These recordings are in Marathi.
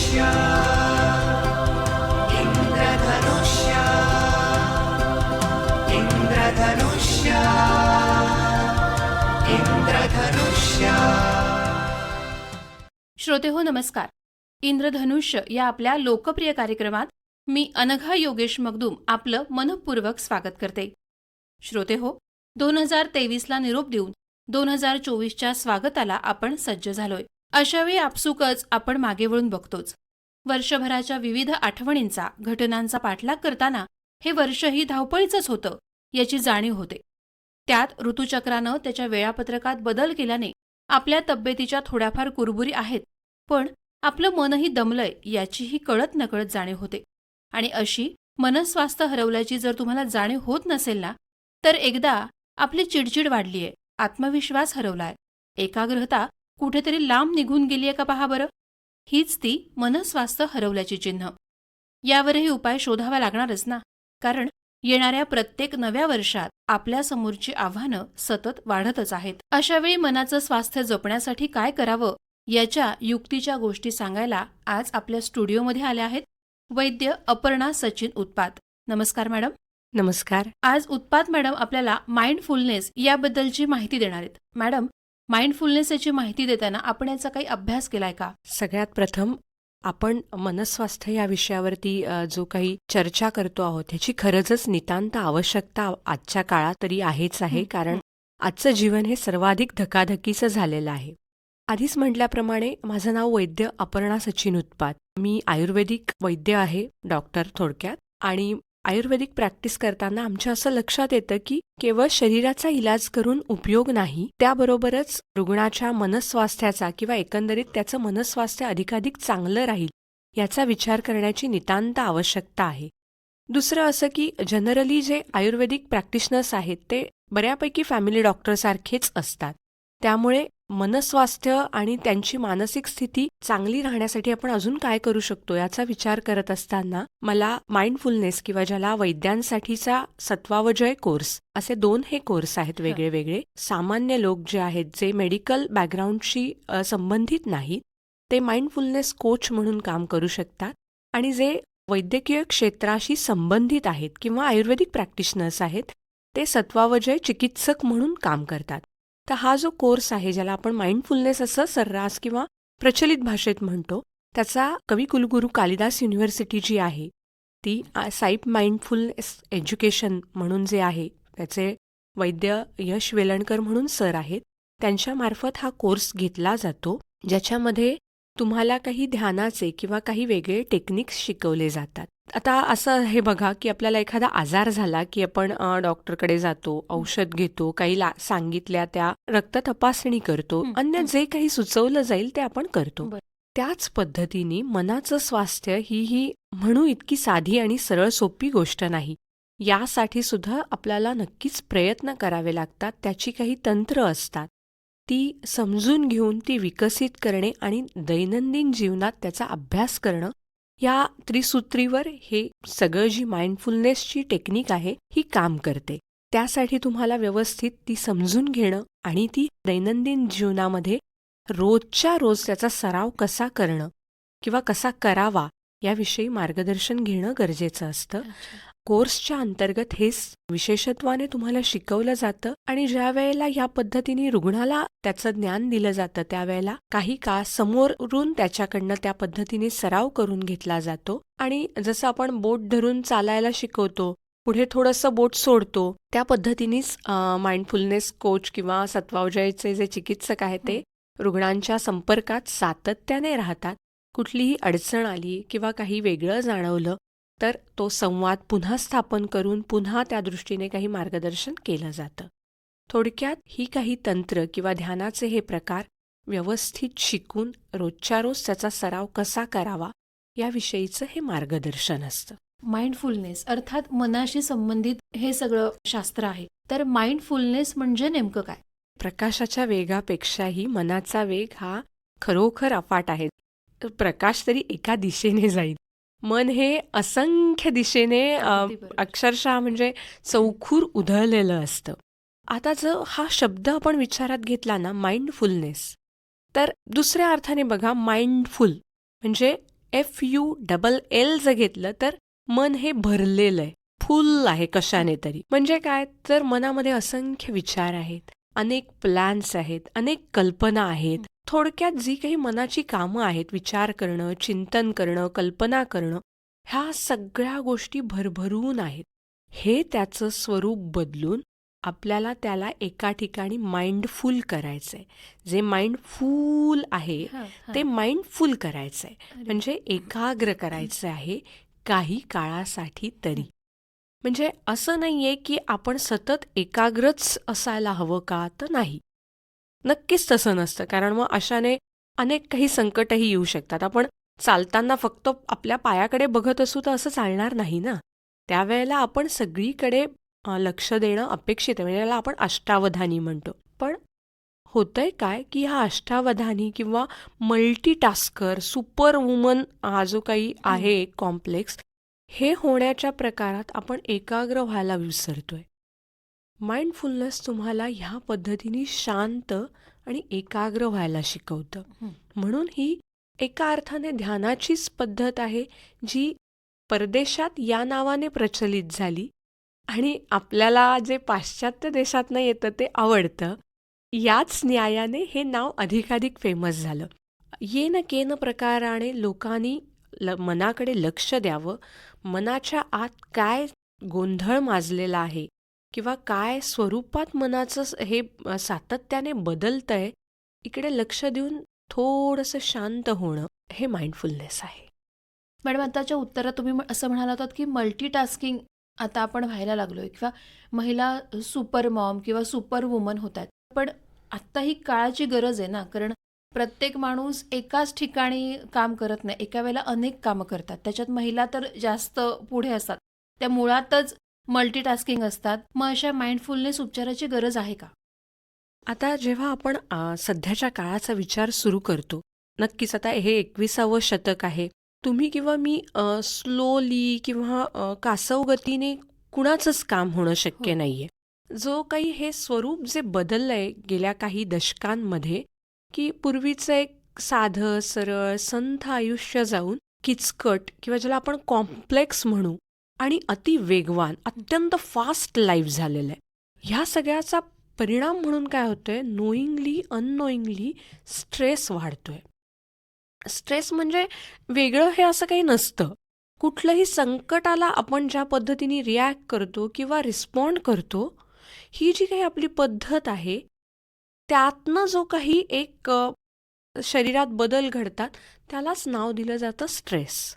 इंद्रधनुष्य इंद्रधनुष्य इंद्रधनुष्य इंद्रधनुष्य. श्रोते हो नमस्कार. इंद्रधनुष्य या आपल्या लोकप्रिय कार्यक्रमात मी अनघा योगेश मगदूम आपलं मनःपूर्वक स्वागत करते. श्रोते हो, 2023ला निरोप देऊन 2024च्या स्वागताला आपण सज्ज झालोय. अशावेळी आपसुकच आपण मागे वळून बघतोच. वर्षभराच्या विविध आठवणींचा, घटनांचा पाठलाग करताना हे वर्षही धावपळीचंच होतं याची जाणीव होते. त्यात ऋतुचक्रानं त्याच्या वेळापत्रकात बदल केल्याने आपल्या तब्येतीच्या थोड्याफार कुरबुरी आहेत, पण आपलं मनही दमलंय याचीही कळत नकळत जाणीव होते. आणि अशी मनस्वास्थ्य हरवल्याची जर तुम्हाला जाणीव होत नसेल ना, तर एकदा आपली चिडचिड वाढलीय, आत्मविश्वास हरवलाय, एकाग्रता कुठेतरी लांब निघून गेलीय का पहा बरं. हीच ती मनस्वास्थ्य हरवल्याची चिन्ह. यावरही उपाय शोधावा लागणारच ना, कारण येणाऱ्या प्रत्येक नव्या वर्षात आपल्यासमोरची आव्हानं सतत वाढतच आहेत. अशावेळी मनाचं स्वास्थ्य जपण्यासाठी काय करावं याच्या युक्तीच्या गोष्टी सांगायला आज आपल्या स्टुडिओमध्ये आल्या आहेत वैद्य अपर्णा सचिन उत्पात. नमस्कार मॅडम. नमस्कार. आज उत्पात मॅडम आपल्याला माइंडफुलनेस याबद्दलची माहिती देणार आहेत. मॅडम, माइंडफुलनेस याची माहिती देताना आपण याचा काही अभ्यास केलाय का? सगळ्यात प्रथम आपण मनस्वास्थ्य या विषयावरती जो काही चर्चा करतो आहोत ह्याची खरंच नितांत आवश्यकता आजच्या काळात तरी आहेच आहे, कारण आजचं जीवन हे सर्वाधिक धकाधकीचं झालेलं आहे. आधीच म्हटल्याप्रमाणे माझं नाव वैद्य अपर्णा सचिन उत्पात. मी आयुर्वेदिक वैद्य आहे, डॉक्टर थोडक्यात. आणि आयुर्वेदिक प्रॅक्टिस करताना आमच्या असं लक्षात येतं की केवळ शरीराचा इलाज करून उपयोग नाही, त्याबरोबरच रुग्णाच्या मनस्वास्थ्याचा किंवा एकंदरीत त्याचं मनस्वास्थ्य अधिकाधिक चांगलं राहील याचा विचार करण्याची नितांत आवश्यकता आहे. दुसरं असं की जनरली जे आयुर्वेदिक प्रॅक्टिशनर्स आहेत ते बऱ्यापैकी फॅमिली डॉक्टरसारखेच असतात. त्यामुळे मनस्वास्थ्य आणि त्यांची मानसिक स्थिती चांगली राहण्यासाठी आपण अजून काय करू शकतो याचा विचार करत असताना मला माइंडफुलनेस किंवा ज्याला वैद्यांसाठीचा सत्वावजय कोर्स असे 2 हे कोर्स आहेत वेगळे वेगळे. सामान्य लोक जे आहेत, जे मेडिकल बॅकग्राऊंडशी संबंधित नाहीत, ते माइंडफुलनेस कोच म्हणून काम करू शकतात. आणि जे वैद्यकीय क्षेत्राशी संबंधित आहेत किंवा आयुर्वेदिक प्रॅक्टिशनर्स आहेत, ते सत्वावजय चिकित्सक म्हणून काम करतात. तर हा जो कोर्स आहे, ज्याला आपण माइंडफुलनेस असं सर्रास किंवा प्रचलित भाषेत म्हणतो, त्याचा कविकुलगुरू कालिदास युनिव्हर्सिटी जी आहे ती साईप माइंडफुलनेस एज्युकेशन म्हणून जे आहे त्याचे वैद्य यश वेलणकर म्हणून सर आहेत, त्यांच्यामार्फत हा कोर्स घेतला जातो, ज्याच्यामध्ये तुम्हाला काही ध्यानाचे किंवा काही वेगळे टेक्निक्स शिकवले जातात. आता असं हे बघा की आपल्याला एखादा आजार झाला की आपण डॉक्टरकडे जातो, औषध घेतो, काही सांगितल्या त्या रक्त तपासणी करतो, अन्य जे काही सुचवलं जाईल ते आपण करतो. त्याच पद्धतीने मनाचं स्वास्थ्य ही म्हणू इतकी साधी आणि सरळ सोपी गोष्ट नाही. यासाठी सुद्धा आपल्याला नक्कीच प्रयत्न करावे लागतात. त्याची काही तंत्र असतात, ती समजून घेऊन ती विकसित करणे आणि दैनंदिन जीवनात त्याचा अभ्यास करणं, या त्रिसूत्रीवर हे सगळं जी माइंडफुलनेसची टेक्निक आहे ही काम करते. त्यासाठी तुम्हाला व्यवस्थित ती समजून घेणं आणि ती दैनंदिन जीवनामध्ये रोजच्या रोज त्याचा सराव कसा करणं किंवा कसा करावा याविषयी मार्गदर्शन घेणं गरजेचं असतं. कोर्सच्या अंतर्गत हेच विशेषत्वाने तुम्हाला शिकवलं जातं. आणि ज्या वेळेला या पद्धतीने रुग्णाला त्याचं ज्ञान दिलं जातं त्यावेळेला काही काळ समोरून त्याच्याकडनं त्या पद्धतीने सराव करून घेतला जातो. आणि जसं आपण बोट धरून चालायला शिकवतो, पुढे थोडंसं बोट सोडतो, त्या पद्धतीनेच माइंडफुलनेस कोच किंवा सत्वावजयचे जे चिकित्सक आहेत ते रुग्णांच्या संपर्कात सातत्याने राहतात. कुठलीही अडचण आली किंवा काही वेगळं जाणवलं तर तो संवाद पुन्हा स्थापन करून पुन्हा त्या दृष्टीने काही मार्गदर्शन केलं जातं. थोडक्यात ही काही तंत्र किंवा ध्यानाचे हे प्रकार व्यवस्थित शिकून रोजच्या रोज त्याचा सराव कसा करावा याविषयीचं हे मार्गदर्शन असतं. माइंडफुलनेस अर्थात मनाशी संबंधित हे सगळं शास्त्र आहे. तर माइंडफुलनेस म्हणजे नेमकं काय? प्रकाशाच्या वेगापेक्षाही मनाचा वेग हा खरोखर अफाट आहे. तर प्रकाश तरी एका दिशेने जाईल, मन हे असंख्य दिशेने अक्षरशः म्हणजे चौखूर उधळलेलं असतं. आता जर हा शब्द आपण विचारात घेतला ना, माइंडफुलनेस, तर दुसऱ्या अर्थाने बघा, माइंडफुल म्हणजे FULL जर घेतलं तर मन हे भरलेलं आहे, फुल आहे कशाने तरी. म्हणजे काय, तर मनामध्ये असंख्य विचार आहेत, अनेक प्लॅन्स आहेत, अनेक कल्पना आहेत. थोडक्यात जी काही मनाची कामं आहेत, विचार करणं, चिंतन करणं, कल्पना करणं, ह्या सगळ्या गोष्टी भरभरून आहेत. हे त्याचं स्वरूप बदलून आपल्याला त्याला एका ठिकाणी माइंडफुल करायचंय. जे माइंडफुल आहे ते माइंडफुल करायचंय, म्हणजे एकाग्र करायचं आहे काही काळासाठी तरी. म्हणजे असं नाहीये की आपण सतत एकाग्रच असायला हवं का, तर नाही. नक्कीच तसं नसतं, कारण मग अशाने अनेक काही संकटही येऊ शकतात. आपण चालताना फक्त आपल्या पायाकडे बघत असू तर असं चालणार नाही ना. त्यावेळेला आपण सगळीकडे लक्ष देणं अपेक्षित आहे. म्हणजे याला आपण अष्टावधानी म्हणतो. पण होतंय काय की हा अष्टावधानी किंवा मल्टीटास्कर, सुपर वुमन हा जो काही आहे कॉम्प्लेक्स, हे होण्याच्या प्रकारात आपण एकाग्र व्हायला विसरतोय. माइंडफुलनेस तुम्हाला ह्या पद्धतीने शांत आणि एकाग्र व्हायला शिकवतं. म्हणून ही एका अर्थाने ध्यानाचीच पद्धत आहे, जी परदेशात या नावाने प्रचलित झाली आणि आपल्याला जे पाश्चात्य देशातनं येतं ते आवडतं. याच न्यायाने हे नाव अधिकाधिक फेमस झालं. येन केन प्रकाराने लोकांनी मनाकडे लक्ष द्यावं. मनाच्या आत काय गोंधळ माजलेला आहे किंवा काय स्वरूपात मनाचं हे सातत्याने बदलतंय, इकडे लक्ष देऊन थोडंसं शांत होणं, हे माइंडफुलनेस आहे. मॅडम, आताच्या उत्तरात तुम्ही असं म्हणाला होतात की मल्टीटास्किंग आता आपण व्हायला लागलोय किंवा महिला सुपर मॉम किंवा सुपर वुमन होतात. पण आत्ता ही काळाची गरज आहे ना, कारण प्रत्येक माणूस एकाच ठिकाणी काम करत नाही, एका वेळेला अनेक कामं करतात. त्याच्यात महिला तर जास्त पुढे असतात, त्या मुळातच मल्टीटास्किंग असतात. मग अशा माइंडफुलनेस उपचाराची गरज आहे का? आता जेव्हा आपण सध्याच्या काळाचा विचार सुरू करतो, नक्कीच आता हे 21वं शतक आहे. तुम्ही किंवा मी स्लोली किंवा कासव गतीने कुणाचंच काम होणं शक्य नाहीये. जो काही हे स्वरूप जे बदललंय गेल्या काही दशकांमध्ये, की पूर्वीचं एक साधं सरळ संथ आयुष्य जाऊन किचकट किंवा ज्याला आपण कॉम्प्लेक्स म्हणू आणि अति वेगवान, अत्यंत फास्ट लाईफ झालेलं आहे. ह्या सगळ्याचा परिणाम म्हणून काय होतोय, नोईंगली अननोईंगली स्ट्रेस वाढतोय. स्ट्रेस म्हणजे वेगळं हे असं काही नसतं. कुठलंही संकटाला आपण ज्या पद्धतीने रिॲक्ट करतो किंवा रिस्पॉन्ड करतो, ही जी काही आपली पद्धत आहे, त्यातनं जो काही एक शरीरात बदल घडतात, त्यालाच नाव दिलं जातं स्ट्रेस.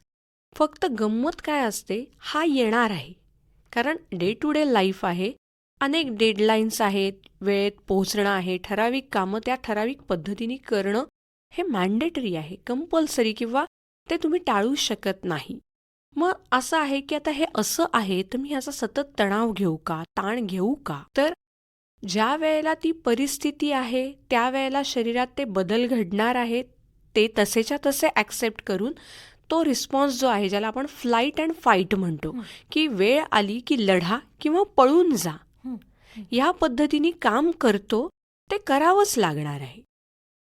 फक्त गंमत काय असते, हा येणार आहे. कारण डे टू डे लाईफ आहे, अनेक डेडलाईन्स आहेत, वेळेत पोहोचणं आहे, ठराविक कामं त्या ठराविक पद्धतीने करणं हे मॅन्डेटरी आहे, कंपल्सरी, किंवा ते तुम्ही टाळू शकत नाही. मग असं आहे की आता हे असं आहे तर मी ह्याचा सतत तणाव घेऊ का, ताण घेऊ का? तर ज्या वेळेला ती परिस्थिती आहे त्यावेळेला शरीरात ते बदल घडणार आहेत, ते तसेच्या तसे ॲक्सेप्ट करून तो रिस्पॉन्स जो आहे, ज्याला आपण फ्लाईट अँड फाईट म्हणतो, की वेळ आली की लढा किंवा पळून जा, या पद्धतीने काम करतो, ते करावंच लागणार आहे.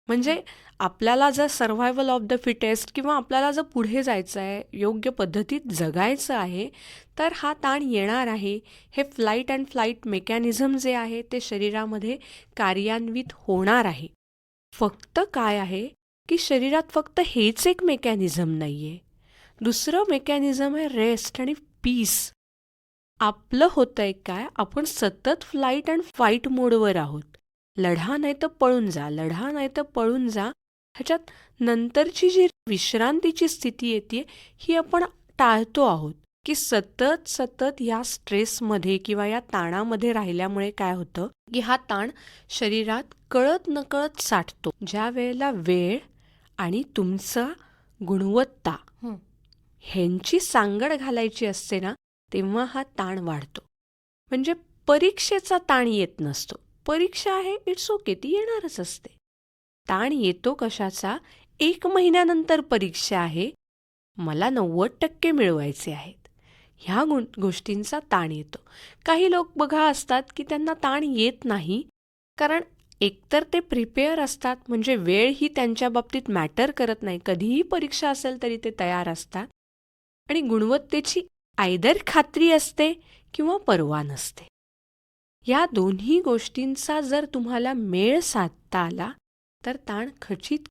म्हणजे आपल्याला जर सर्व्हायव्हल ऑफ द फिटेस्ट किंवा आपल्याला जर पुढे जायचं आहे, योग्य पद्धतीत जगायचं आहे, तर हा ताण येणार आहे. हे फ्लाईट अँड फ्लाईट मेकॅनिझम जे आहे ते शरीरामध्ये कार्यान्वित होणार आहे. फक्त काय आहे की शरीरात फक्त हेच एक मेकॅनिझम नाही आहे, दुसरं मेकॅनिझम आहे रेस्ट आणि पीस. आपलं होतंय काय, आपण सतत फ्लाईट अँड फाईट मोडवर आहोत. लढा नाही तर पळून जा, लढा नाही तर पळून जा. ह्याच्यात नंतरची जी विश्रांतीची स्थिती येते ही आपण टाळतो आहोत, की सतत या स्ट्रेसमध्ये किंवा या ताणामध्ये राहिल्यामुळे काय होतं की हा ताण शरीरात कळत नकळत साठतो. ज्या वेळेला वेळ आणि तुमचा गुणवत्ता ह्यांची सांगड घालायची असते ना, तेव्हा हा ताण वाढतो. म्हणजे परीक्षेचा ताण येत नसतो. परीक्षा आहे, इट्स ओके, ती येणारच असते. ताण येतो कशाचा, 1 महिन्यानंतर परीक्षा आहे, मला 90% मिळवायचे आहेत, ह्या गोष्टींचा ताण येतो. काही लोक बघा असतात की त्यांना ताण येत नाही, कारण एकतर ते प्रिपेअर असतात, म्हणजे वेळ ही त्यांच्या बाबतीत मॅटर करत नाही. कधीही परीक्षा असेल तरी ते तयार असतात. आणि गुणवत्तेची आयदर खात्री असते किंवा पर्वा नसते. या दोन्ही गोष्टींचा जर तुम्हाला मेळ साधता आला तर ताण खचित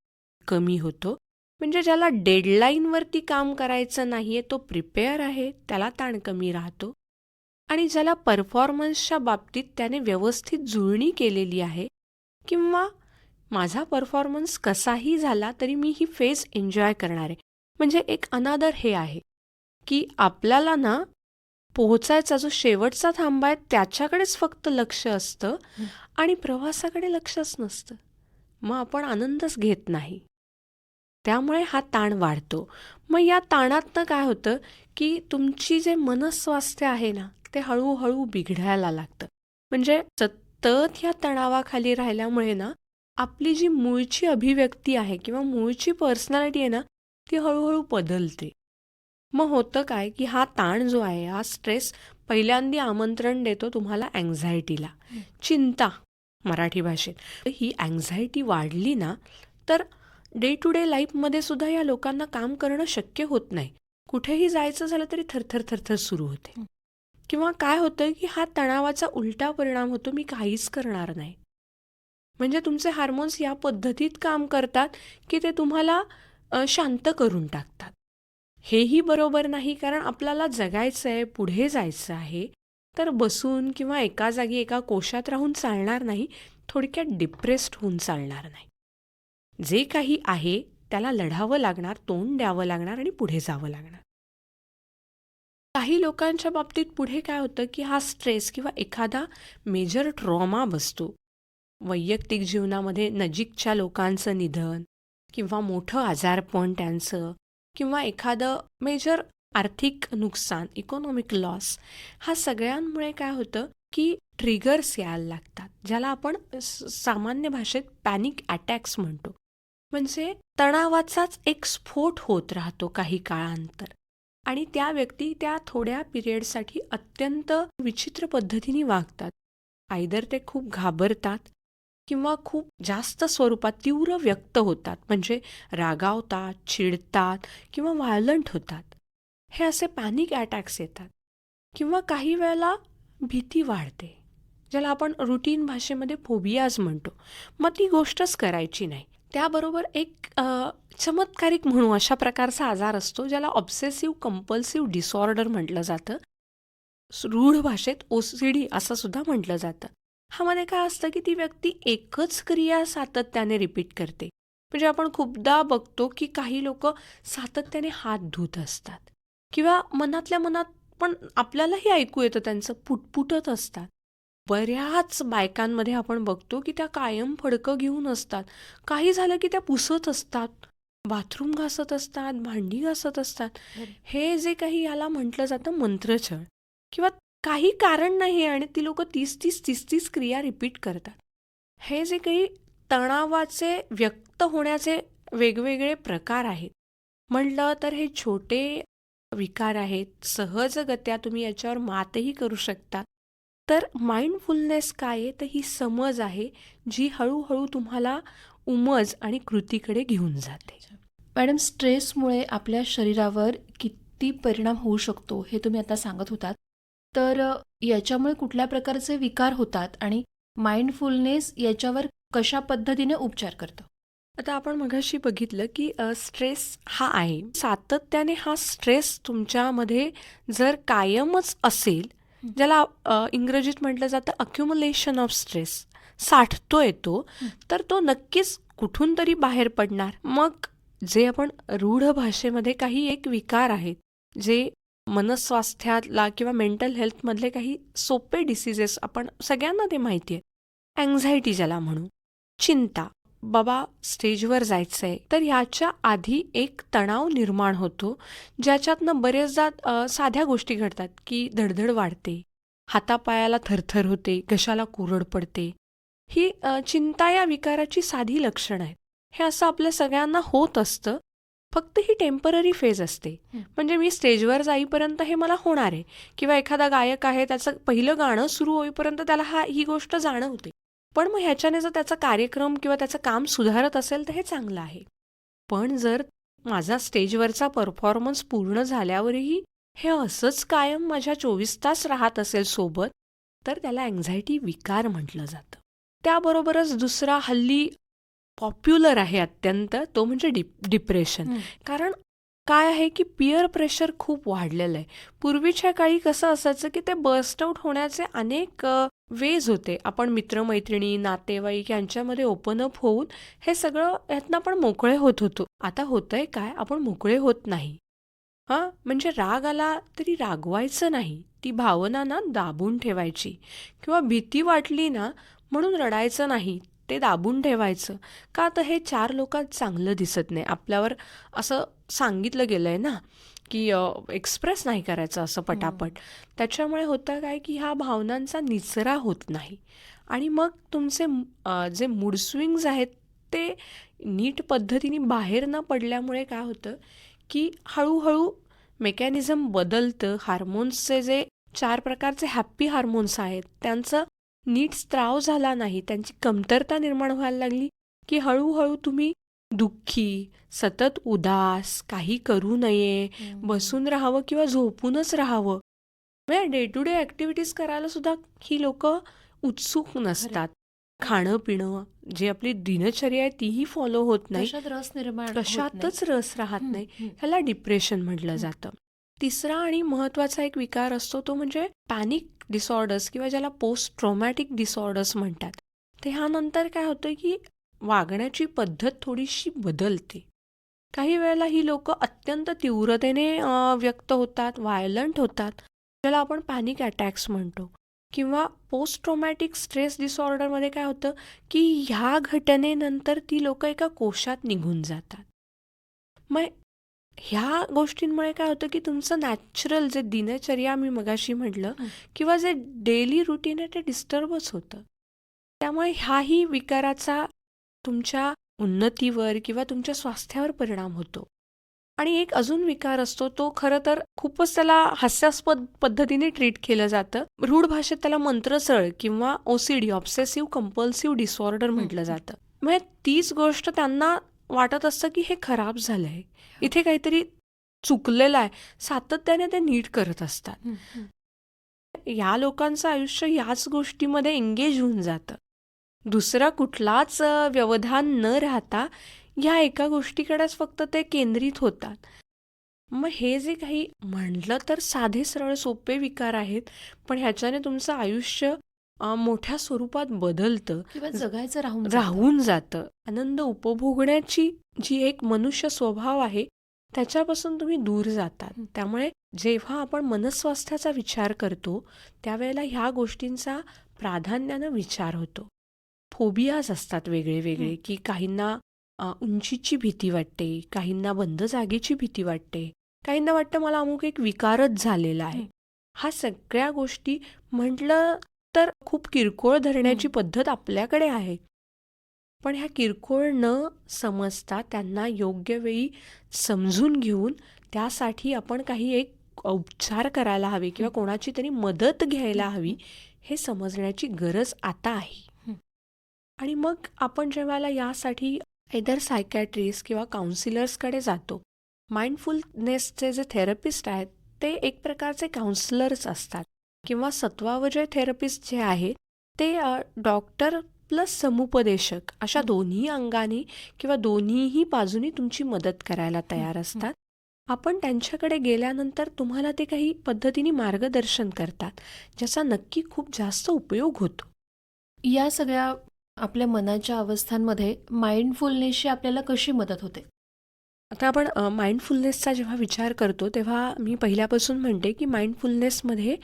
कमी होतो. म्हणजे ज्याला डेडलाईनवरती काम करायचं नाहीये तो प्रिपेअर आहे, त्याला ताण कमी राहतो. आणि ज्याला परफॉर्मन्सच्या बाबतीत त्याने व्यवस्थित जुळणी केलेली आहे किंवा माझा परफॉर्मन्स कसाही झाला तरी मी ही फेज एन्जॉय करणार आहे. म्हणजे एक अनादर हे आहे की आपल्याला ना पोहोचायचा जो शेवटचा थांबा आहे त्याच्याकडेच फक्त लक्ष असतं आणि प्रवासाकडे लक्षच नसतं. मग आपण आनंदच घेत नाही. त्यामुळे हा ताण वाढतो. मग या ताणातनं काय होतं की तुमची जे मनस्वास्थ्य आहे ना ते हळूहळू बिघडायला लागतं. म्हणजे सतत ह्या तणावाखाली राहिल्यामुळे ना आपली जी मूळची अभिव्यक्ती आहे किंवा मूळची पर्सनॅलिटी आहे ना ती हळूहळू बदलते. मग होतं काय की हा ताण जो आहे, हा स्ट्रेस पहिल्यांदा आमंत्रण देतो तुम्हाला अँझायटीला, चिंता मराठी भाषेत. ही अँझायटी वाढली ना तर डे टू डे लाईफमध्ये सुद्धा या लोकांना काम करणं शक्य होत नाही. कुठेही जायचं झालं तरी थरथर थरथर सुरू होते. किंवा काय होतं की हा तणावाचा उलटा परिणाम होतो, मी काहीच करणार नाही. म्हणजे तुमचे हार्मोन्स या पद्धतीत काम करतात की ते तुम्हाला शांत करून टाकतात. हेही बरोबर नाही, कारण आपल्याला जगायचं आहे, पुढे जायचं आहे. तर बसून किंवा एका जागी एका कोशात राहून चालणार नाही, थोडक्यात डिप्रेस्ड होऊन चालणार नाही. जे काही आहे त्याला लढावं लागणार, तोंड द्यावं लागणार आणि पुढे जावं लागणार. काही लोकांच्या बाबतीत पुढे काय होतं की हा स्ट्रेस किंवा एखादा मेजर ट्रॉमा बसतो. वैयक्तिक जीवनामध्ये नजीकच्या लोकांचं निधन किंवा मोठं आजारपण त्यांचं किंवा एखादं मेजर आर्थिक नुकसान, इकॉनॉमिक लॉस, हा सगळ्यांमुळे काय होतं की ट्रिगर्स यायला लागतात, ज्याला आपण सामान्य भाषेत पॅनिक अटॅक्स म्हणतो. म्हणजे तणावाचाच एक स्फोट होत राहतो काही काळानंतर आणि त्या व्यक्ती त्या थोड्या पिरियडसाठी अत्यंत विचित्र पद्धतीने वागतात. आयदर ते खूप घाबरतात किंवा खूप जास्त स्वरूपात तीव्र व्यक्त होतात, म्हणजे रागावतात, चिडतात किंवा व्हायलंट होतात. हे असे पॅनिक अटॅक्स येतात. किंवा काही वेळेला भीती वाढते, ज्याला आपण रुटीन भाषेमध्ये फोबियाज म्हणतो. मग ती गोष्टच करायची नाही. त्याबरोबर एक चमत्कारिक म्हणू अशा प्रकारचा आजार असतो, ज्याला ऑब्सेसिव्ह कंपल्सिव्ह डिसऑर्डर म्हटलं जातं. रूढ भाषेत OCD असं सुद्धा म्हटलं जातं. ह्यामध्ये काय असतं की ती व्यक्ती एकच क्रिया सातत्याने रिपीट करते. म्हणजे आपण खूपदा बघतो की काही लोक सातत्याने हात धुत असतात किंवा मनातल्या मनात पण आपल्यालाही ऐकू येतं त्यांचं पुटपुटत असतात. बऱ्याच बायकांमध्ये आपण बघतो की त्या कायम फडकं घेऊन असतात. काही झालं की त्या पुसत असतात, बाथरूम घासत असतात, भांडी घासत असतात. हे जे काही याला म्हटलं जातं मंत्रछळ किंवा काही कारण नाही आणि ती लोक 30 क्रिया रिपीट करतात. हे जे काही तणावाचे व्यक्त होण्याचे वेगवेगळे प्रकार आहेत म्हटलं तर हे छोटे विकार आहेत. सहजगत्या तुम्ही याच्यावर मातही करू शकता. तर माइंडफुलनेस काय आहे तर ही समज आहे जी हळूहळू तुम्हाला उमज आणि कृतीकडे घेऊन जाते. मॅडम, स्ट्रेसमुळे आपल्या शरीरावर किती परिणाम होऊ शकतो हे तुम्ही आता सांगत होतात. तर याच्यामुळे कुठल्या प्रकारचे विकार होतात आणि माइंडफुलनेस याच्यावर कशा पद्धतीने उपचार करतो? आता आपण मगाशी बघितलं की स्ट्रेस हा आहे, सातत्याने हा स्ट्रेस तुमच्यामध्ये जर कायमच असेल, ज्याला इंग्रजीत म्हटलं जातं अक्युमुलेशन ऑफ स्ट्रेस, साठतो येतो, तर तो नक्कीच कुठून तरी बाहेर पडणार. मग जे आपण रूढ भाषेमध्ये काही एक विकार आहेत, जे मनस्वास्थ्याला किंवा मेंटल हेल्थमधले काही सोपे डिसीजेस, आपण सगळ्यांना ते माहिती आहे. अँझायटी ज्याला म्हणू, चिंता, बाबा स्टेजवर जायचंय, तर ह्याच्या आधी एक तणाव निर्माण होतो, ज्याच्यातनं बरेचदा साध्या गोष्टी घडतात की धडधड वाढते, हातापायाला थरथर होते, घशाला कोरड पडते. ही चिंता या विकाराची साधी लक्षणं आहेत. हे असं आपल्या सगळ्यांना होत असतं, फक्त ही टेम्पररी फेज असते. म्हणजे मी स्टेजवर जाईपर्यंत हे मला होणार आहे किंवा एखादा गायक आहे त्याचं पहिलं गाणं सुरू होईपर्यंत त्याला ही गोष्ट जाणवते. पण मग ह्याच्याने जर त्याचा कार्यक्रम किंवा त्याचं काम सुधारत असेल तर हे चांगलं आहे. पण जर माझा स्टेजवरचा परफॉर्मन्स पूर्ण झाल्यावरही हे असंच कायम माझ्या 24 तास राहत असेल सोबत, तर त्याला अँक्झायटी विकार म्हटलं जातं. त्याबरोबरच दुसरा हल्ली पॉप्युलर आहे अत्यंत, तो म्हणजे डिप्रेशन. कारण काय आहे की पियर प्रेशर खूप वाढलेलं आहे. पूर्वीच्या काळी कसं असायचं की ते बर्स्ट आउट होण्याचे अनेक वेज होते. आपण मित्रमैत्रिणी, नातेवाईक यांच्यामध्ये ओपन अप होऊन हे सगळं यातनं आपण मोकळे होत होतो. आता होतंय काय, आपण मोकळे होत नाही. म्हणजे राग आला तरी रागवायचं नाही. ती भावना ना दाबून ठेवायची. किंवा भीती वाटली ना म्हणून रडायचं नाही, ते दाबून ठेवायचं. का तर हे 4 लोकांत चांगलं दिसत नाही. आपल्यावर असं सांगितलं गेलंय ना की एक्सप्रेस नाही करायचं असं पटापट. त्याच्यामुळे होतं काय की ह्या भावनांचा निचरा होत नाही आणि मग तुमचे जे मूड स्विंग्ज आहेत ते नीट पद्धतीने बाहेर न पडल्यामुळे काय होतं की हळूहळू मेकॅनिझम बदलतं. हार्मोन्सचे जे 4 प्रकारचे हॅप्पी हार्मोन्स आहेत त्यांचं नीट स्त्राव झाला नाही, त्यांची कमतरता निर्माण व्हायला लागली की हळूहळू तुम्ही दुःखी, सतत उदास, काही करू नये, बसून राहावं किंवा झोपूनच राहावं. म्हणजे डे टू डे ॲक्टिव्हिटीज करायला सुद्धा ही लोक उत्सुक नसतात. खाणं पिणं जी आपली दिनचर्या आहे तीही फॉलो होत नाही, कशात रस निर्माण होत नाही. कशातच रस राहत नाही. ह्याला डिप्रेशन म्हटलं जातं. तिसरा आणि महत्त्वाचा एक विकार असतो तो म्हणजे पॅनिक डिसऑर्डर्स किंवा ज्याला पोस्ट ट्रॉमॅटिक डिसऑर्डर्स म्हणतात. ते ह्यानंतर काय होतं की वागण्याची पद्धत थोडीशी बदलते. काही वेळेला ही लोक अत्यंत तीव्रतेने व्यक्त होतात, व्हायलंट होतात, ज्याला आपण पॅनिक अटॅक्स म्हणतो. किंवा पोस्ट ट्रॉमॅटिक स्ट्रेस डिसऑर्डरमध्ये काय होतं की ह्या घटनेनंतर ती लोक एका कोशात निघून जातात. मग ह्या गोष्टींमुळे काय होतं की तुमचं नॅचरल जे दिनचर्या मी मगाशी म्हटलं किंवा जे डेली रुटीन आहे ते डिस्टर्बच होतं. त्यामुळे ह्याही विकाराचा तुमच्या उन्नतीवर किंवा तुमच्या स्वास्थ्यावर परिणाम होतो. आणि एक अजून विकार असतो तो खरं तर खूपच त्याला हास्यास्पद पद्धतीने ट्रीट केलं जातं. रूढ भाषेत त्याला मंत्रचळ किंवा OCD ऑब्सेसिव्ह कंपल्सिव्ह डिसऑर्डर म्हटलं जातं. म्हणजे तीच गोष्ट त्यांना वाटत असतं की हे खराब झालंय, इथे काहीतरी चुकलेलं आहे, सातत्याने ते नीट करत असतात. या लोकांचं आयुष्य याच गोष्टीमध्ये एंगेज होऊन जातं. दुसरा कुठलाच व्यवधान न राहता ह्या एका गोष्टीकडेच फक्त ते केंद्रित होतात. मग हे जे काही म्हटलं तर साधे सरळ सोपे विकार आहेत, पण ह्याच्याने तुमचं आयुष्य मोठ्या स्वरूपात बदलतं किंवा जगायचं राहून राहून जातं. आनंद उपभोगण्याची जी एक मनुष्य स्वभाव आहे त्याच्यापासून तुम्ही दूर जातात. त्यामुळे जेव्हा आपण मनस्वास्थ्याचा विचार करतो त्यावेळेला ह्या गोष्टींचा प्राधान्यानं विचार होतो. फोबियाज असतात वेगळे वेगळे की काहींना उंचीची भीती वाटते, काहींना बंद जागेची भीती वाटते, काहींना वाटतं मला अमुक एक विकारच झालेला आहे. हा सगळ्या गोष्टी म्हटलं तर खूप किरकोळ धरण्याची पद्धत आपल्याकडे आहे. पण ह्या किरकोळ न समजता त्यांना योग्य वेळी समजून घेऊन त्यासाठी आपण काही एक उपचार करायला हवे किंवा कोणाची तरी मदत घ्यायला हवी हे समजण्याची गरज आता आहे. आणि मग आपण जेव्हा यासाठी एदर सायकॅट्रिस्ट किंवा काउन्सिलर्सकडे जातो. माइंडफुलनेसचे जे थेरपिस्ट आहेत ते एक प्रकारचे काउन्सिलर्स असतात किंवा सत्वावजय थेरपिस्ट जे आहेत ते डॉक्टर प्लस समुपदेशक अशा दोन्ही अंगाने किंवा दोन्हीही बाजूनी तुमची मदत करायला तयार असतात. आपण त्यांच्याकडे गेल्यानंतर तुम्हाला ते काही पद्धतीने मार्गदर्शन करतात ज्याचा नक्की खूप जास्त उपयोग होतो. या सगळ्या आपल्या मनाच्या अवस्थांमध्ये माइंडफुलनेसची आपल्याला कशी मदत होते? आता आपण माइंडफुलनेसचा जेव्हा विचार करतो तेव्हा मी पहिल्यापासून म्हणते की माइंडफुलनेसमध्ये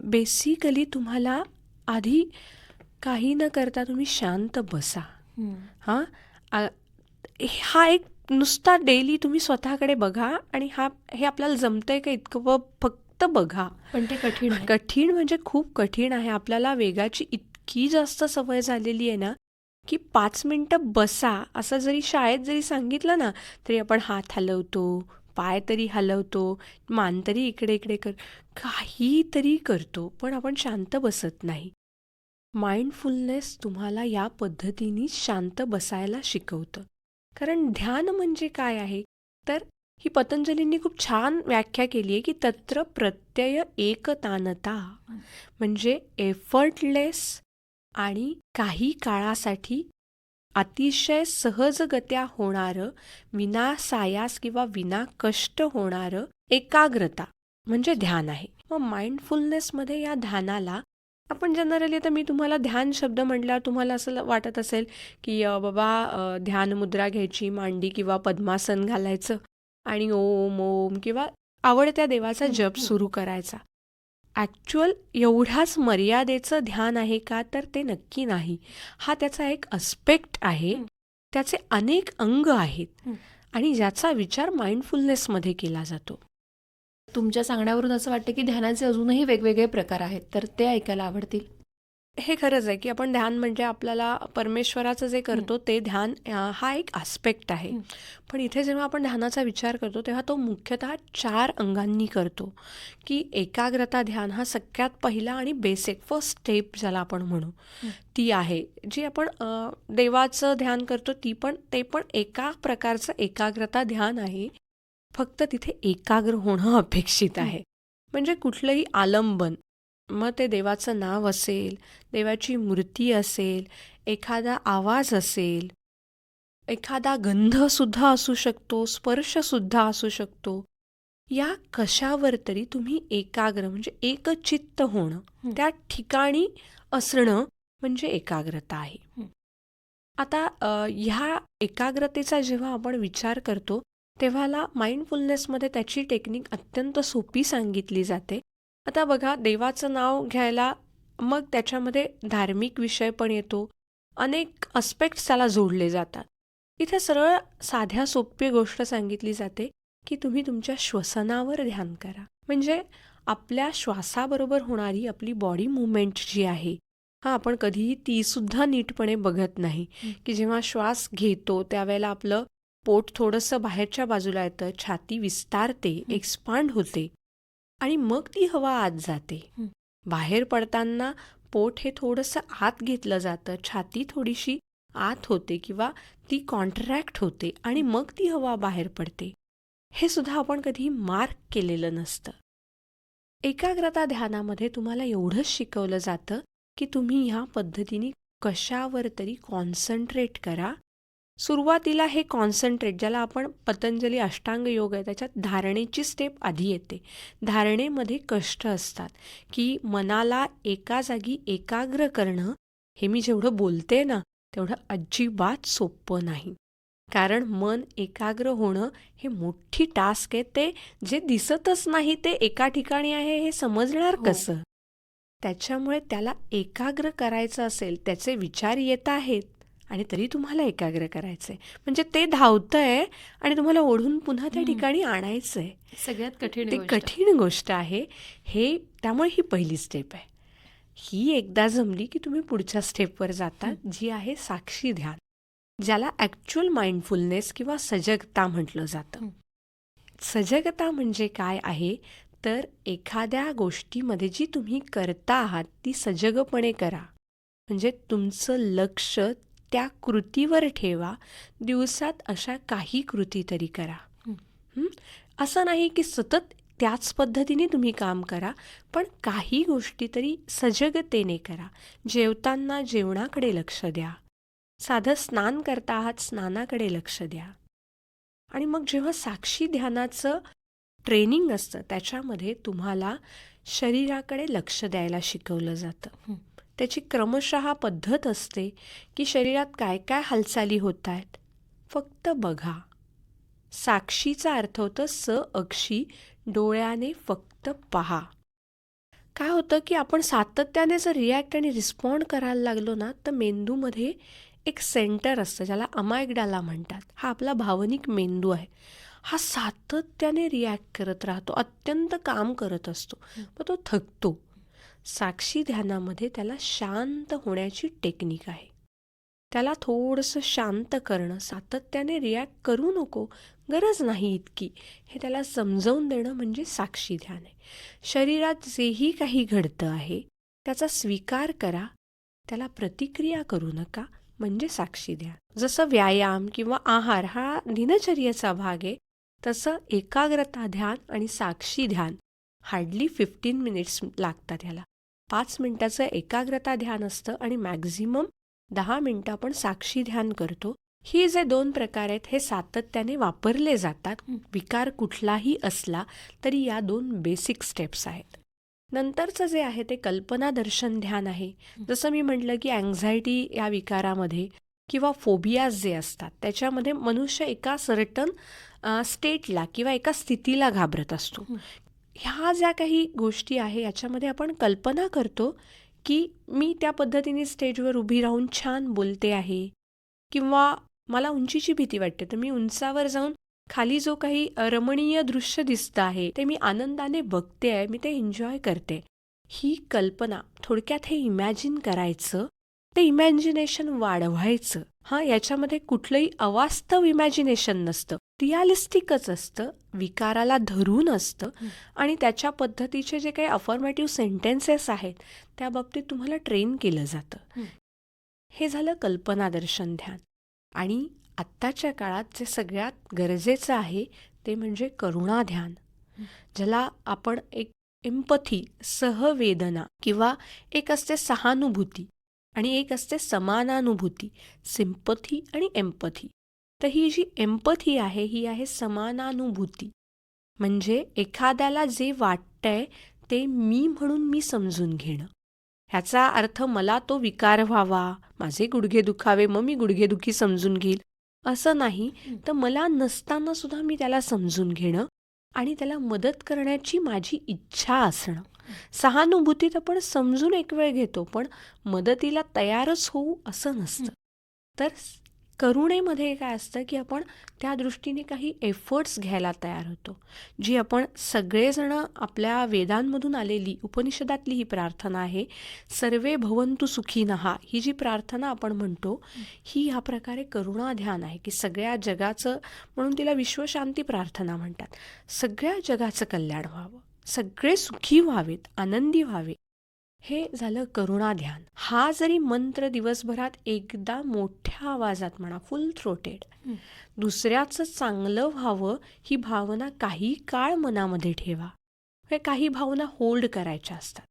बेसिकली तुम्हाला आधी काही न करता तुम्ही शांत बसा. हा एक नुसता डेली तुम्ही स्वतःकडे बघा आणि हे आपल्याला जमतंय का इतकं फक्त बघा. पण ते कठीण आहे. कठीण म्हणजे खूप कठीण आहे. आपल्याला वेगाची इतकी जास्त सवय झालेली आहे ना की 5 मिनिटं बसा असं जरी शाळेत जरी सांगितलं ना तरी आपण हात हलवतो, पाय तरी हलवतो, मान तरी इकडे इकडे काहीतरी करतो, पण आपण शांत बसत नाही. माइंडफुलनेस तुम्हाला या पद्धतीने शांत बसायला शिकवतं. कारण ध्यान म्हणजे काय आहे? तर ही पतंजलींनी खूप छान व्याख्या केली आहे की तत्र प्रत्यय एकतानता, म्हणजे एफर्टलेस आणि काही काळासाठी अतिशय सहजगत्या होणारं, विनासायास किंवा विना कष्ट होणारं एकाग्रता म्हणजे ध्यान आहे. मग माइंडफुलनेसमध्ये या ध्यानाला आपण जनरली, तर मी तुम्हाला ध्यान शब्द म्हटल्यावर तुम्हाला असं वाटत असेल की बाबा ध्यान मुद्रा घ्यायची, मांडी किंवा पद्मासन घालायचं आणि ओम ओम किंवा आवडत्या देवाचा जप सुरू करायचा. ॲक्च्युअल एवढ्याच मर्यादेचं ध्यान आहे का? तर ते नक्की नाही. हा त्याचा एक अस्पेक्ट आहे. त्याचे अनेक अंग आहेत आणि ज्याचा विचार माइंडफुलनेसमध्ये केला जातो. तुमच्या सांगण्यावरून असं वाटतं की ध्यानाचे अजूनही वेगवेगळे प्रकार आहेत, तर ते ऐकायला आवडतील. हे खरंच आहे की आपण ध्यान म्हणजे आपल्याला परमेश्वराचं जे करतो ते ध्यान हा एक आस्पेक्ट आहे. पण इथे जेव्हा आपण ध्यानाचा विचार करतो तेव्हा तो मुख्यतः 4 अंगांनी करतो. की एकाग्रता ध्यान हा सगळ्यात पहिला आणि बेसिक फर्स्ट स्टेप ज्याला आपण म्हणू ती आहे. जी आपण देवाचं ध्यान करतो ते पण एका प्रकारचं एकाग्रता ध्यान आहे. फक्त तिथे एकाग्र होणं अपेक्षित आहे. म्हणजे कुठलंही आलंबन, मग ते देवाचं नाव असेल, देवाची मूर्ती असेल, एखादा आवाज असेल, एखादा गंधसुद्धा असू शकतो, स्पर्शसुद्धा असू शकतो. या कशावर तरी तुम्ही एकाग्र म्हणजे एकचित्त होणं, त्या ठिकाणी असणं म्हणजे एकाग्रता आहे. आता ह्या एकाग्रतेचा जेव्हा आपण विचार करतो तेव्हाला माइंडफुलनेसमध्ये त्याची टेक्निक अत्यंत सोपी सांगितली जाते. आता बघा, देवाचं नाव घ्यायला मग त्याच्यामध्ये धार्मिक विषय पण येतो, अनेक अस्पेक्ट्स त्याला जोडले जातात. इथे सरळ साध्या सोपी गोष्ट सांगितली जाते की तुम्ही तुमच्या श्वसनावर ध्यान करा. म्हणजे आपल्या श्वासाबरोबर होणारी आपली बॉडी मुवमेंट जी आहे, आपण कधीही तीसुद्धा नीटपणे बघत नाही. की जेव्हा श्वास घेतो त्यावेळेला आपलं पोट थोडंसं बाहेरच्या बाजूला येतं, छाती विस्तारते, एक्सपांड होते आणि मग ती हवा आत जाते. बाहेर पडताना पोट हे थोडंसं आत घेतलं जातं, छाती थोडीशी आत होते किंवा ती कॉन्ट्रॅक्ट होते आणि मग ती हवा बाहेर पडते. हे सुद्धा आपण कधी मार्क केलेलं नसतं. एकाग्रता ध्यानामध्ये तुम्हाला एवढंच शिकवलं जातं की तुम्ही ह्या पद्धतीने कशावर तरी कॉन्सन्ट्रेट करा. सुरुवातीला हे कॉन्सन्ट्रेट, ज्याला आपण पतंजली अष्टांग योग आहे त्याच्यात धारणेची स्टेप आधी येते. धारणेमध्ये कष्ट असतात की मनाला एका जागी एकाग्र करणं, हे मी जेवढं बोलते ना तेवढं अजिबात सोपं नाही. कारण मन एकाग्र होणं हे मोठी टास्क आहे. ते जे दिसतच नाही ते एका ठिकाणी आहे हे समजणार कसं? त्याच्यामुळे त्याला एकाग्र करायचं असेल, त्याचे विचार येत आहेत आणि तरी तुम्हाला एकाग्र करायचंय, म्हणजे ते धावतंय आणि तुम्हाला ओढून पुन्हा त्या ठिकाणी आणायचंय. सगळ्यात कठीण ते गोष्ट. कठीण गोष्ट आहे. हे त्यामुळे ही पहिली स्टेप आहे. ही एकदा जमली की तुम्ही पुढच्या स्टेपवर जाता, जी आहे साक्षी ध्यान, ज्याला ॲक्च्युअल माइंडफुलनेस किंवा सजगता म्हटलं जातं. सजगता म्हणजे काय आहे? तर एखाद्या गोष्टीमध्ये जी तुम्ही करता आहात ती सजगपणे करा. म्हणजे तुमचं लक्ष त्या कृतीवर ठेवा. दिवसात अशा काही कृती तरी करा. असं नाही की सतत त्याच पद्धतीने तुम्ही काम करा, पण काही गोष्टी तरी सजगतेने करा. जेवताना जेवणाकडे लक्ष द्या. साधं स्नान करता आहात, स्नानाकडे लक्ष द्या. आणि मग जेव्हा साक्षी ध्यानाचं ट्रेनिंग असतं त्याच्यामध्ये तुम्हाला शरीराकडे लक्ष द्यायला शिकवलं जातं. त्याची क्रमशः पद्धत असते की शरीरात काय काय हालचाली होत आहेत फक्त बघा. साक्षीचा अर्थ होतं स अक्षी, डोळ्याने फक्त पहा. काय होतं की आपण सातत्याने जर रिॲक्ट आणि रिस्पॉन्ड करायला लागलो ना, तर मेंदूमध्ये एक सेंटर असतं ज्याला अमायग्डाला म्हणतात. हा आपला भावनिक मेंदू आहे. हा सातत्याने रिॲक्ट करत राहतो, अत्यंत काम करत असतो, मग तो थकतो. साक्षी ध्यानामध्ये त्याला शांत होण्याची टेक्निक आहे. त्याला थोडंसं शांत करणं, सातत्याने रिॲक्ट करू नको, गरज नाही इतकी, हे त्याला समजावून देणं म्हणजे साक्षी ध्यान आहे. शरीरात जेही काही घडतं आहे त्याचा स्वीकार करा त्याला प्रतिक्रिया करू नका, म्हणजे साक्षी द्या. जसं व्यायाम किंवा आहार हा दिनचर्येचा भाग आहे, तसं एकाग्रता ध्यान आणि साक्षी ध्यान हार्डली 15 मिनिट्स लागतात ह्याला. 5 मिनिटाचं एकाग्रता ध्यान असतं आणि मॅक्झिमम 10 मिनिटं आपण साक्षी ध्यान करतो. ही जे 2 प्रकार आहेत हे सातत्याने वापरले जातात. विकार कुठलाही असला तरी या 2 बेसिक स्टेप्स आहेत. नंतरचं जे आहे ते कल्पना दर्शन ध्यान आहे. जसं मी म्हटलं की अँझायटी या विकारामध्ये किंवा फोबियाज जे असतात त्याच्यामध्ये मनुष्य एका सर्टन स्टेटला किंवा एका स्थितीला घाबरत असतो. ह्या ज्या काही गोष्टी आहे याच्यामध्ये आपण कल्पना करतो की मी त्या पद्धतीने स्टेजवर उभी राहून छान बोलते आहे, किंवा मला उंचीची भीती वाटते तर मी उंचावर जाऊन खाली जो काही रमणीय दृश्य दिसतं आहे ते मी आनंदाने बघते आहे, मी ते एन्जॉय करते. ही कल्पना थोडक्यात हे इमॅजिन करायचं, ते इमॅजिनेशन वाढवायचं. याच्यामध्ये कुठलंही अवास्तव इमॅजिनेशन नसतं, रिअलिस्टिकच असतं, विकाराला धरून असतं आणि त्याच्या पद्धतीचे जे काही अफर्मेटिव्ह सेंटेन्सेस आहेत त्या बाबतीत तुम्हाला ट्रेन केलं जातं. हे झालं कल्पनादर्शन ध्यान. आणि आत्ताच्या काळात जे सगळ्यात गरजेचं आहे ते म्हणजे करुणा ध्यान, ज्याला आपण एक एम्पथी, सहवेदना, किंवा एक असते सहानुभूती आणि एक असते समानानुभूती, सिम्पथी आणि एम्पथी. तर ही जी एम्पथी आहे ही आहे समानानुभूती. म्हणजे एखाद्याला जे वाटतंय ते मी म्हणून मी समजून घेणं. ह्याचा अर्थ मला तो विकार व्हावा, माझे गुडघे दुखावे मग मी गुडघेदुखी समजून घेईल असं नाही, तर मला नसताना सुद्धा मी त्याला समजून घेणं आणि त्याला मदत करण्याची माझी इच्छा असणं. सहानुभूतीत आपण समजून एक वेळ घेतो पण मदतीला तयारच होऊ असं नसतं. तर करुणेमध्ये काय असतं की आपण त्या दृष्टीने काही एफर्ट्स घ्यायला तयार होतो. जी आपण सगळेजण आपल्या वेदांमधून आलेली उपनिषदातली ही प्रार्थना आहे, सर्वे भवन्तु सुखिनः, ही जी प्रार्थना आपण म्हणतो ही ह्या प्रकारे करुणा ध्यान आहे की सगळ्या जगाचं, म्हणून तिला विश्वशांती प्रार्थना म्हणतात, सगळ्या जगाचं कल्याण व्हावं, सगळे सुखी व्हावेत, आनंदी व्हावे. हे झालं करुणा ध्यान. हा जरी मंत्र दिवसभरात एकदा मोठ्या आवाजात म्हणा, फुल थ्रोटेड, दुसऱ्याचं चांगलं व्हावं ही भावना काही काळ मनामध्ये ठेवा. हे काही भावना होल्ड करायच्या असतात.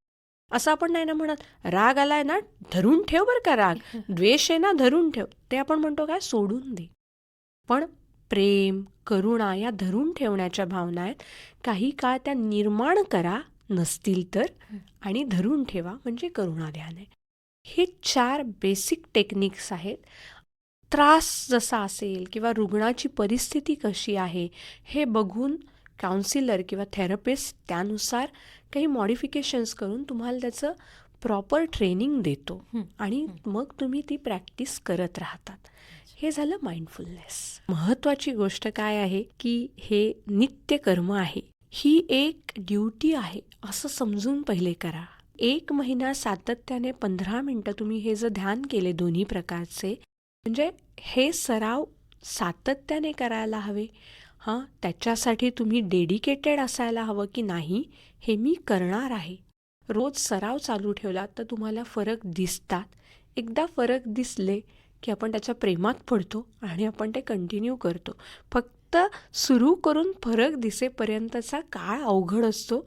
असं आपण नाही ना म्हणत राग आलाय ना धरून ठेव बरं का, राग, द्वेष आहे ना धरून ठेव, ते आपण म्हणतो काय सोडून दे. पण प्रेम, करुणा या धरून ठेवण्याच्या भावना आहेत, काही काळ त्या निर्माण करा नसतील तर, आणि धरून ठेवा म्हणजे करुणा ध्यान आहे. हे 4 बेसिक टेक्निक्स आहेत. त्रास जसा असेल किंवा रुग्णाची परिस्थिती कशी आहे हे बघून काउन्सिलर किंवा थेरपिस्ट त्यानुसार काही मॉडिफिकेशन्स करून तुम्हाला त्याचं प्रॉपर ट्रेनिंग देतो आणि मग तुम्ही ती प्रॅक्टिस करत राहतात. हे झालं माइंडफुलनेस. महत्त्वाची गोष्ट काय आहे की हे नित्य कर्म आहे, ही एक ड्युटी आहे असं समजून पहिले करा. 1 महिना सातत्याने 15 मिनिटं तुम्ही हे जर ध्यान केले दोन्ही प्रकारचे, म्हणजे हे सराव सातत्याने करायला हवे. त्याच्यासाठी तुम्ही डेडिकेटेड असायला हवं की नाही हे मी करणार आहे. रोज सराव चालू ठेवला तर तुम्हाला फरक दिसतात. एकदा फरक दिसले की आपण त्याच्या प्रेमात पडतो आणि आपण ते कंटिन्यू करतो. फक्त सुरू करून फरक दिसेपर्यंतचा काळ अवघड असतो.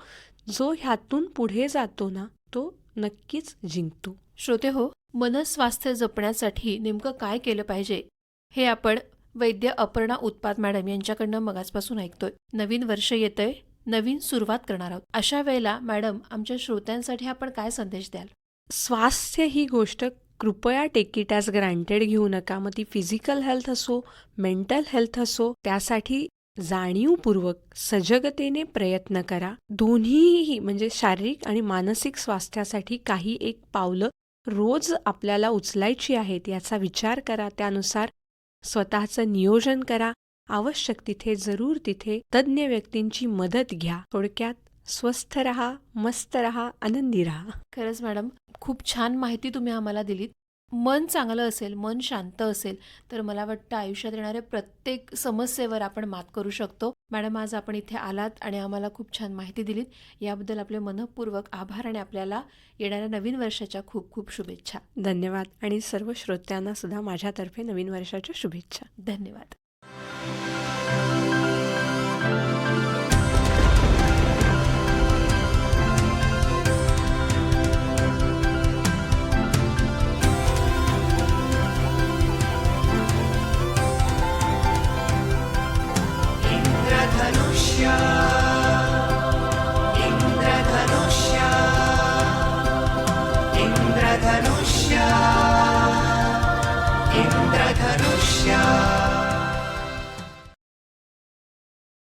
जो ह्यातून पुढे जातो ना तो नक्कीच जिंकतो. श्रोते हो, मनस्वास्थ्य जपण्यासाठी नेमकं काय केलं पाहिजे हे आपण वैद्य अपर्णा उत्पात मॅडम यांच्याकडनं मगाचपासून ऐकतोय. नवीन वर्ष येतंय, नवीन सुरुवात करणार आहोत. अशा वेळेला मॅडम आमच्या श्रोत्यांसाठी आपण काय संदेश द्याल? स्वास्थ्य ही गोष्ट कृपया टेक इट ॲज ग्रँटेड घेऊ नका. मग ती फिजिकल हेल्थ असो, मेंटल हेल्थ असो, त्यासाठी जाणीवपूर्वक सजगतेने प्रयत्न करा. दोन्हीही म्हणजे शारीरिक आणि मानसिक स्वास्थ्यासाठी काही एक पावलं रोज आपल्याला उचलायची आहेत याचा विचार करा. त्यानुसार स्वतःचं नियोजन करा. आवश्यक तिथे जरूर तिथे तज्ज्ञ व्यक्तींची मदत घ्या. थोडक्यात स्वस्थ रहा, मस्त रहा, आनंदी रहा. खरंच मॅडम, खूप छान माहिती तुम्ही आम्हाला दिलीत. मन चांगलं असेल, मन शांत असेल, तर मला वाटतं आयुष्यात येणाऱ्या प्रत्येक समस्येवर आपण मात करू शकतो. मॅडम, आज आपण इथे आलात आणि आम्हाला खूप छान माहिती दिलीत. याबद्दल आपले मनःपूर्वक आभार आणि आपल्याला येणाऱ्या नवीन वर्षाच्या खूप खूप शुभेच्छा. धन्यवाद आणि सर्व श्रोत्यांना सुद्धा माझ्यातर्फे नवीन वर्षाच्या शुभेच्छा. धन्यवाद.